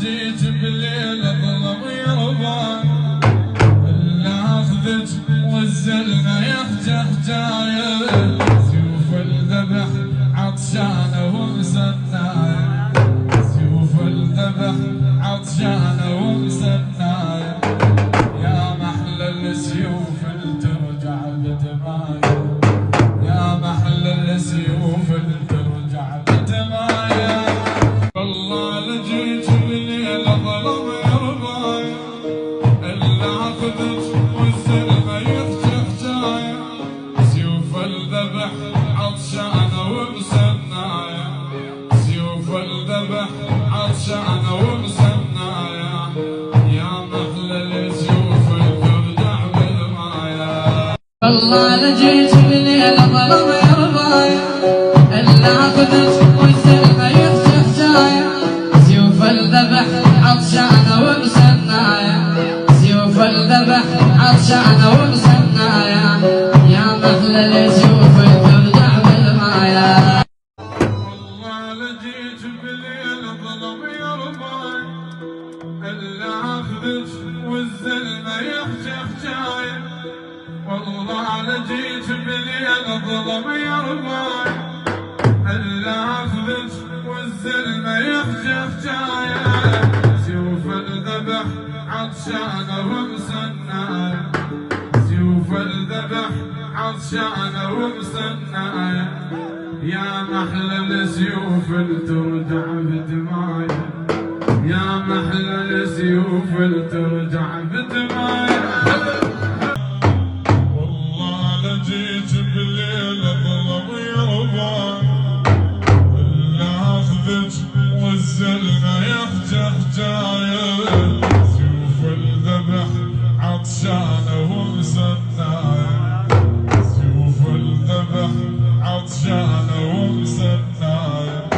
جيت بليل اظلم يرضى اللي اخذت والزلمه يحجح جايه سيوف الذبح عطشانه ومسنايه سيوف الذبح عطشانه ومسنايه يا محلى السيوف اللي ترجع بدمايه يا محلى السيوف اللي ترجع بدمايه والله لجيت بليل اظلم يرضى اللي اخذت والزلمه يحجح جايه سيوف الذبح عطشانه ومسنايه سيوف الذبح عطشانه ومسنايه يا محلى السيوف اللي ترجع بدمايه والله لجيت بليل اظلم يرضى اللي اخذت والزلمه يحجح جايه سيوف الذبح عطشانه ومسنايه سيوف الذبح عطشانه ومسنايه يا محلى السيوف اللي ترجع بالمايه والله لجيت بليل ظلم يرضى اللي اخذت والزلمه يحجح جايه والله لجيت بليل ظلم يرضى اللي اخذت والزلمه يحجح جايه سيوف الذبح عطشانه ومسنايه سيوف الذبح عطشانه ومسنايه يا محلى السيوف اللي ترجع بدمايه يا محلى السيوف اللي ترجع بدمايه والله لجيت بالليل ظلم يرضى اللي اخذت والزلمه يحجح جايه سيوف الذبح عطشانه ومسنايه سيوف الذبح عطشانه ومسنايه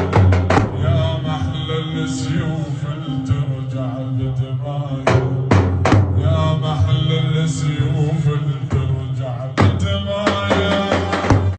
يا محلى السيوف اللي ترجع بدمايه يا محلى السيوف